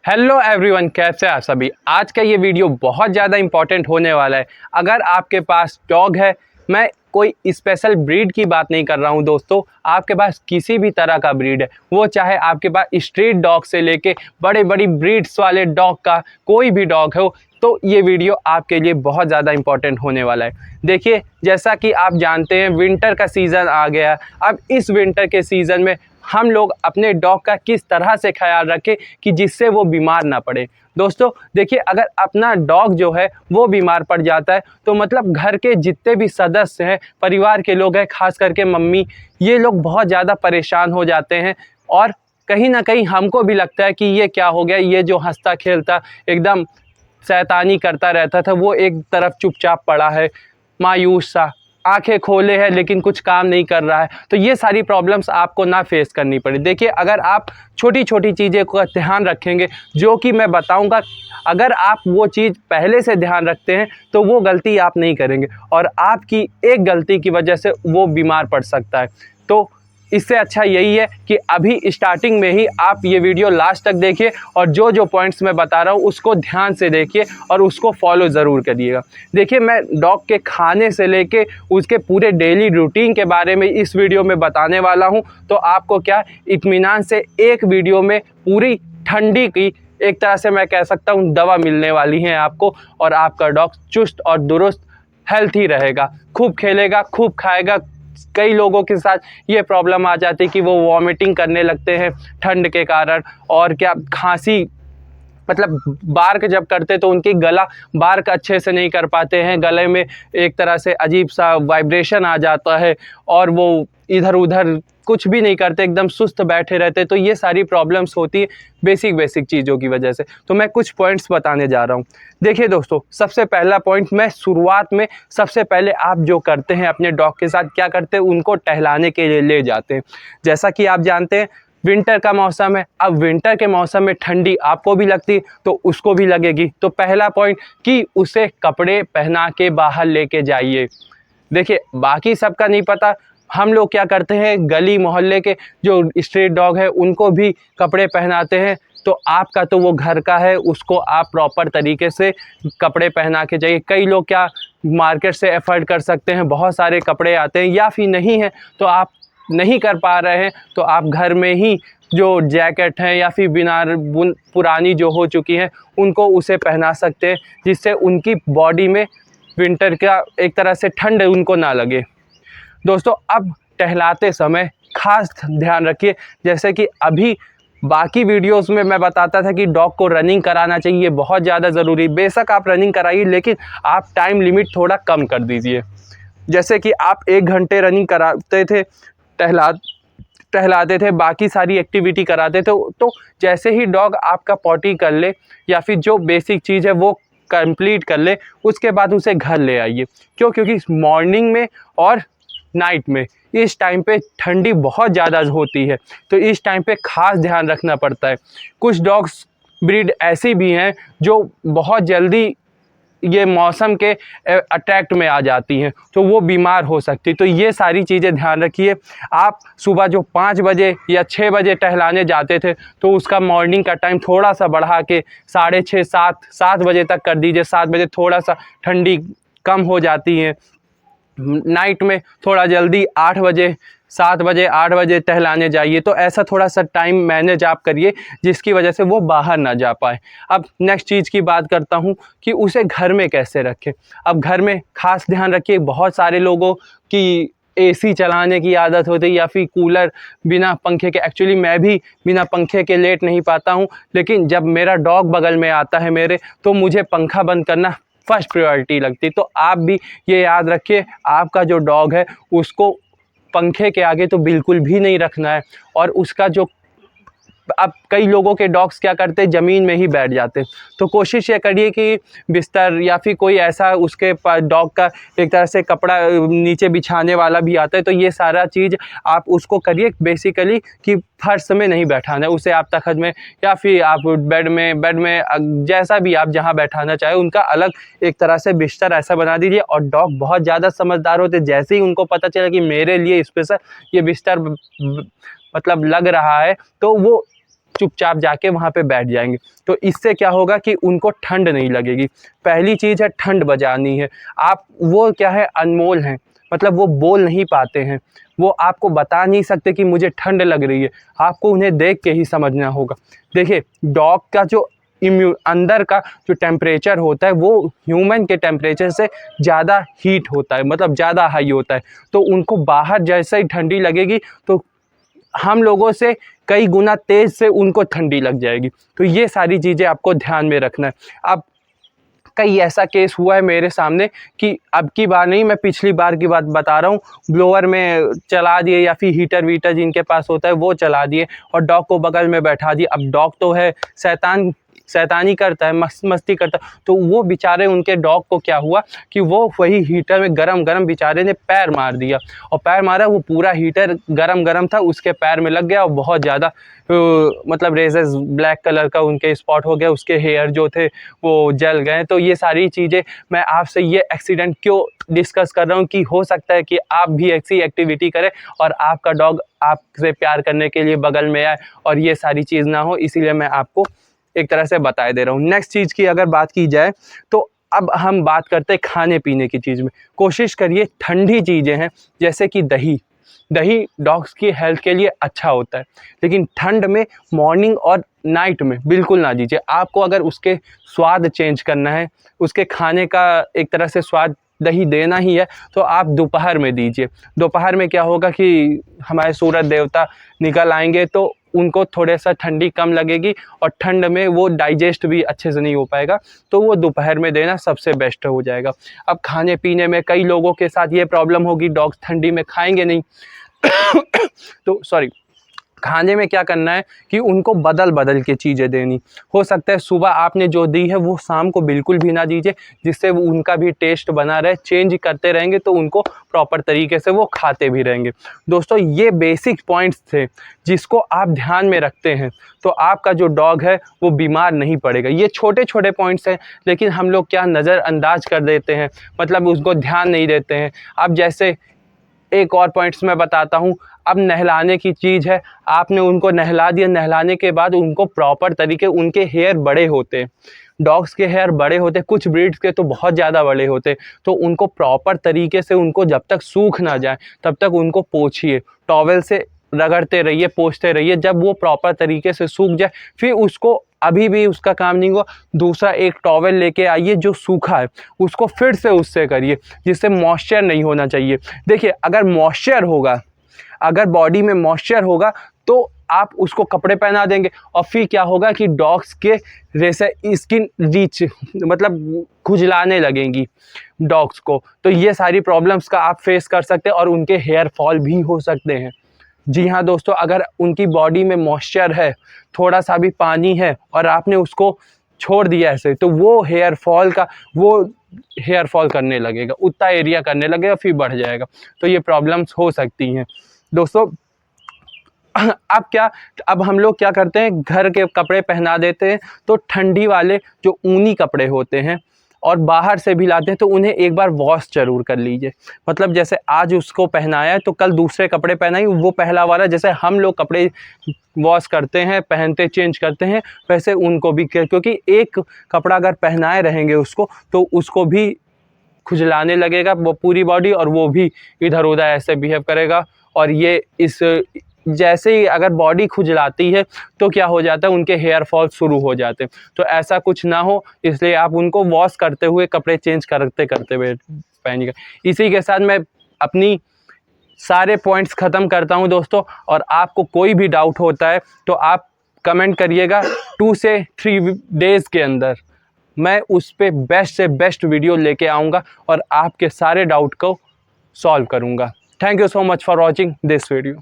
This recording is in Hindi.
हेलो एवरीवन, कैसे हैं आप सभी। आज का ये वीडियो बहुत ज़्यादा इंपॉर्टेंट होने वाला है। अगर आपके पास डॉग है, मैं कोई स्पेशल ब्रीड की बात नहीं कर रहा हूँ दोस्तों, आपके पास किसी भी तरह का ब्रीड है, वो चाहे आपके पास स्ट्रीट डॉग से लेके बड़े बड़ी ब्रीड्स वाले डॉग का कोई भी डॉग हो, तो ये वीडियो आपके लिए बहुत ज़्यादा इंपॉर्टेंट होने वाला है। देखिए, जैसा कि आप जानते हैं विंटर का सीज़न आ गया। अब इस विंटर के सीज़न में हम लोग अपने डॉग का किस तरह से ख्याल रखें कि जिससे वो बीमार ना पड़े। दोस्तों देखिए, अगर अपना डॉग जो है वो बीमार पड़ जाता है तो मतलब घर के जितने भी सदस्य हैं, परिवार के लोग हैं, खास करके मम्मी, ये लोग बहुत ज़्यादा परेशान हो जाते हैं। और कहीं ना कहीं हमको भी लगता है कि ये क्या हो गया, ये जो हंसता खेलता एकदम शैतानी करता रहता था वो एक तरफ चुपचाप पड़ा है, मायूस सा, आंखें खोले है लेकिन कुछ काम नहीं कर रहा है। तो ये सारी प्रॉब्लम्स आपको ना फेस करनी पड़े। देखिए, अगर आप छोटी छोटी चीज़ें का ध्यान रखेंगे, जो कि मैं बताऊंगा, अगर आप वो चीज़ पहले से ध्यान रखते हैं तो वो गलती आप नहीं करेंगे और आपकी एक गलती की वजह से वो बीमार पड़ सकता है। तो इससे अच्छा यही है कि अभी स्टार्टिंग में ही आप ये वीडियो लास्ट तक देखिए और जो जो पॉइंट्स मैं बता रहा हूँ उसको ध्यान से देखिए और उसको फॉलो ज़रूर करिएगा। देखिए, मैं डॉग के खाने से लेके उसके पूरे डेली रूटीन के बारे में इस वीडियो में बताने वाला हूँ। तो आपको क्या इत्मीनान से एक वीडियो में पूरी ठंडी की एक तरह से मैं कह सकता हूँ दवा मिलने वाली है आपको, और आपका डॉग चुस्त और दुरुस्त हेल्थी रहेगा, खूब खेलेगा, खूब खाएगा। कई लोगों के साथ ये प्रॉब्लम आ जाती है कि वो वॉमिटिंग करने लगते हैं ठंड के कारण, और क्या खांसी, मतलब बार्क जब करते तो उनकी गला बार्क अच्छे से नहीं कर पाते हैं, गले में एक तरह से अजीब सा वाइब्रेशन आ जाता है और वो इधर उधर कुछ भी नहीं करते, एकदम सुस्त बैठे रहते। तो ये सारी प्रॉब्लम्स होती है बेसिक चीज़ों की वजह से। तो मैं कुछ पॉइंट्स बताने जा रहा हूँ। देखिए दोस्तों, सबसे पहला पॉइंट, मैं शुरुआत में सबसे पहले आप जो करते हैं अपने डॉग के साथ, क्या करते हैं, उनको टहलाने के लिए ले जाते हैं। जैसा कि आप जानते हैं विंटर का मौसम है, अब विंटर के मौसम में ठंडी आपको भी लगती तो उसको भी लगेगी। तो पहला पॉइंट कि उसे कपड़े पहना के बाहर लेके जाइए। देखिए, बाकी सबका नहीं पता, हम लोग क्या करते हैं, गली मोहल्ले के जो स्ट्रीट डॉग है उनको भी कपड़े पहनाते हैं। तो आपका तो वो घर का है, उसको आप प्रॉपर तरीके से कपड़े पहना के जाइए। कई लोग क्या मार्केट से एफर्ड कर सकते हैं, बहुत सारे कपड़े आते हैं, या फिर नहीं है तो आप नहीं कर पा रहे हैं तो आप घर में ही जो जैकेट हैं या फिर बिना पुरानी जो हो चुकी हैं उनको उसे पहना सकते हैं, जिससे उनकी बॉडी में विंटर का एक तरह से ठंड उनको ना लगे। दोस्तों, अब टहलाते समय खास ध्यान रखिए, जैसे कि अभी बाकी वीडियोस में मैं बताता था कि डॉग को रनिंग कराना चाहिए, बहुत ज़्यादा ज़रूरी। बेशक आप रनिंग कराइए लेकिन आप टाइम लिमिट थोड़ा कम कर दीजिए। जैसे कि आप 1 घंटे रनिंग कराते थे, टहलाते थे, बाकी सारी एक्टिविटी कराते थे, तो जैसे ही डॉग आपका पॉटी कर ले या फिर जो बेसिक चीज़ है वो कंप्लीट कर ले, उसके बाद उसे घर ले आइए। क्योंकि मॉर्निंग में और नाइट में इस टाइम पे ठंडी बहुत ज़्यादा होती है, तो इस टाइम पे खास ध्यान रखना पड़ता है। कुछ डॉग्स ब्रीड ऐसी भी हैं जो बहुत जल्दी ये मौसम के अट्रैक्ट में आ जाती हैं, तो वो बीमार हो सकती। तो ये सारी चीज़ें ध्यान रखिए। आप सुबह जो 5 बजे या 6 बजे टहलाने जाते थे तो उसका मॉर्निंग का टाइम थोड़ा सा बढ़ा के 6:30 7 बजे तक कर दीजिए। 7 बजे थोड़ा सा ठंडी कम हो जाती है। नाइट में थोड़ा जल्दी 8 बजे 7 बजे 8 बजे टहलाने जाइए। तो ऐसा थोड़ा सा टाइम मैनेज आप करिए जिसकी वजह से वो बाहर ना जा पाए। अब नेक्स्ट चीज़ की बात करता हूँ कि उसे घर में कैसे रखें। अब घर में खास ध्यान रखिए, बहुत सारे लोगों की एसी चलाने की आदत होती है या फिर कूलर बिना पंखे के। एक्चुअली मैं भी बिना पंखे के लेट नहीं पाता हूँ, लेकिन जब मेरा डॉग बगल में आता है मेरे, तो मुझे पंखा बंद करना फर्स्ट प्रायोरिटी लगती। तो आप भी ये याद रखिए, आपका जो डॉग है उसको पंखे के आगे तो बिल्कुल भी नहीं रखना है। और उसका जो, अब कई लोगों के डॉग्स क्या करते हैं, ज़मीन में ही बैठ जाते हैं। तो कोशिश ये करिए कि बिस्तर या फिर कोई ऐसा उसके पास डॉग का एक तरह से कपड़ा नीचे बिछाने वाला भी आता है, तो ये सारा चीज़ आप उसको करिए बेसिकली कि फर्श में नहीं बैठाना है उसे। आप तखत में या फिर आप बेड में जैसा भी आप जहाँ बैठाना चाहे उनका अलग एक तरह से बिस्तर ऐसा बना दीजिए। और डॉग बहुत ज़्यादा समझदार होते, जैसे ही उनको पता चला कि मेरे लिए स्पेशल ये बिस्तर मतलब लग रहा है, तो वो चुपचाप जाके वहाँ पे बैठ जाएंगे। तो इससे क्या होगा कि उनको ठंड नहीं लगेगी। पहली चीज़ है ठंड बजानी है। आप वो क्या है अनमोल हैं, मतलब वो बोल नहीं पाते हैं, वो आपको बता नहीं सकते कि मुझे ठंड लग रही है, आपको उन्हें देख के ही समझना होगा। देखिए डॉग का जो अंदर का जो टेम्परेचर होता है वो ह्यूमन के टेम्परेचर से ज़्यादा हीट होता है, मतलब ज़्यादा हाई होता है। तो उनको बाहर जैसे ही ठंडी लगेगी तो हम लोगों से कई गुना तेज़ से उनको ठंडी लग जाएगी। तो ये सारी चीज़ें आपको ध्यान में रखना है। अब कई ऐसा केस हुआ है मेरे सामने कि अब की बार नहीं, मैं पिछली बार की बात बता रहा हूँ, ब्लोअर में चला दिए या फिर हीटर वीटर जिनके पास होता है वो चला दिए और डॉग को बगल में बैठा दिए। अब डॉग तो है शैतानी करता है, मस्ती करता है, तो वो बेचारे उनके डॉग को क्या हुआ कि वो वही हीटर में गरम बेचारे ने पैर मार दिया, और पैर मारा वो पूरा हीटर गरम था, उसके पैर में लग गया और बहुत ज़्यादा मतलब रेजर्स ब्लैक कलर का उनके स्पॉट हो गया, उसके हेयर जो थे वो जल गए। तो ये सारी चीज़ें मैं आपसे ये एक्सीडेंट क्यों डिस्कस कर रहा हूँ कि हो सकता है कि आप भी ऐसी एक्टिविटी करें और आपका डॉग आपसे प्यार करने के लिए बगल में आए और ये सारी चीज़ ना हो, इसीलिए मैं आपको एक तरह से बता दे रहा हूँ। नेक्स्ट चीज़ की अगर बात की जाए तो अब हम बात करते हैं खाने पीने की चीज़ में। कोशिश करिए ठंडी चीज़ें हैं जैसे कि दही डॉग्स की हेल्थ के लिए अच्छा होता है, लेकिन ठंड में मॉर्निंग और नाइट में बिल्कुल ना दीजिए। आपको अगर उसके स्वाद चेंज करना है, उसके खाने का एक तरह से स्वाद दही देना ही है तो आप दोपहर में दीजिए। दोपहर में क्या होगा कि हमारे सूरज देवता निकल आएंगे तो उनको थोड़ा सा ठंडी कम लगेगी और ठंड में वो डाइजेस्ट भी अच्छे से नहीं हो पाएगा, तो वो दोपहर में देना सबसे बेस्ट हो जाएगा। अब खाने पीने में कई लोगों के साथ ये प्रॉब्लम होगी, डॉग्स ठंडी में खाएंगे नहीं तो खाने में क्या करना है कि उनको बदल के चीज़ें देनी। हो सकता है सुबह आपने जो दी है वो शाम को बिल्कुल भी ना दीजिए, जिससे वो उनका भी टेस्ट बना रहे। चेंज करते रहेंगे तो उनको प्रॉपर तरीके से वो खाते भी रहेंगे। दोस्तों ये बेसिक पॉइंट्स थे जिसको आप ध्यान में रखते हैं तो आपका जो डॉग है वो बीमार नहीं पड़ेगा। ये छोटे पॉइंट्स हैं लेकिन हम लोग क्या नज़रअंदाज कर देते हैं, मतलब उसको ध्यान नहीं देते हैं। अब जैसे एक और पॉइंट्स मैं बताता हूँ। अब नहलाने की चीज़ है, आपने उनको नहला दिया, नहलाने के बाद उनको प्रॉपर तरीके, उनके हेयर बड़े होते हैं, डॉग्स के हेयर बड़े होते हैं, कुछ ब्रीड्स के तो बहुत ज़्यादा बड़े होते हैं, तो उनको प्रॉपर तरीके से उनको जब तक सूख ना जाए तब तक उनको पोंछिए, टॉवेल से रगड़ते रहिए, पोंछते रहिए। जब वो प्रॉपर तरीके से सूख जाए फिर उसको, अभी भी उसका काम नहीं हुआ, दूसरा एक टॉवेल लेके आइए जो सूखा है, उसको फिर से उससे करिए, जिससे मॉइस्चर नहीं होना चाहिए। देखिए अगर मॉइस्चर होगा, अगर बॉडी में मॉइस्चर होगा तो आप उसको कपड़े पहना देंगे और फिर क्या होगा कि डॉग्स के जैसे स्किन रीच, मतलब खुजलाने लगेंगी डॉग्स को। तो ये सारी प्रॉब्लम्स का आप फेस कर सकते हैं और उनके हेयर फॉल भी हो सकते हैं। जी हाँ दोस्तों, अगर उनकी बॉडी में मॉइस्चर है, थोड़ा सा भी पानी है और आपने उसको छोड़ दिया ऐसे, तो वो हेयर फॉल करने लगेगा, उतना एरिया करने लगेगा, फिर बढ़ जाएगा। तो ये प्रॉब्लम्स हो सकती हैं दोस्तों। अब हम लोग क्या करते हैं, घर के कपड़े पहना देते हैं, तो ठंडी वाले जो ऊनी कपड़े होते हैं और बाहर से भी लाते हैं तो उन्हें एक बार वॉश ज़रूर कर लीजिए। मतलब जैसे आज उसको पहनाया है तो कल दूसरे कपड़े पहनाइए, वो पहला वाला जैसे हम लोग कपड़े वॉश करते हैं, पहनते चेंज करते हैं, वैसे उनको भी, क्योंकि एक कपड़ा अगर पहनाए रहेंगे उसको तो उसको भी खुजलाने लगेगा वो पूरी बॉडी, और वो भी इधर उधर ऐसे बिहेव करेगा। और ये जैसे ही अगर बॉडी खुजलाती है तो क्या हो जाता है, उनके हेयर फॉल शुरू हो जाते हैं। तो ऐसा कुछ ना हो, इसलिए आप उनको वॉश करते हुए, कपड़े चेंज करते हुए पहनिएगा। इसी के साथ मैं अपनी सारे पॉइंट्स ख़त्म करता हूं दोस्तों, और आपको कोई भी डाउट होता है तो आप कमेंट करिएगा। 2 से 3 डेज़ के अंदर मैं उस पर बेस्ट से बेस्ट वीडियो लेके आऊँगा और आपके सारे डाउट को सॉल्व करूँगा। Thank you so much for watching this video.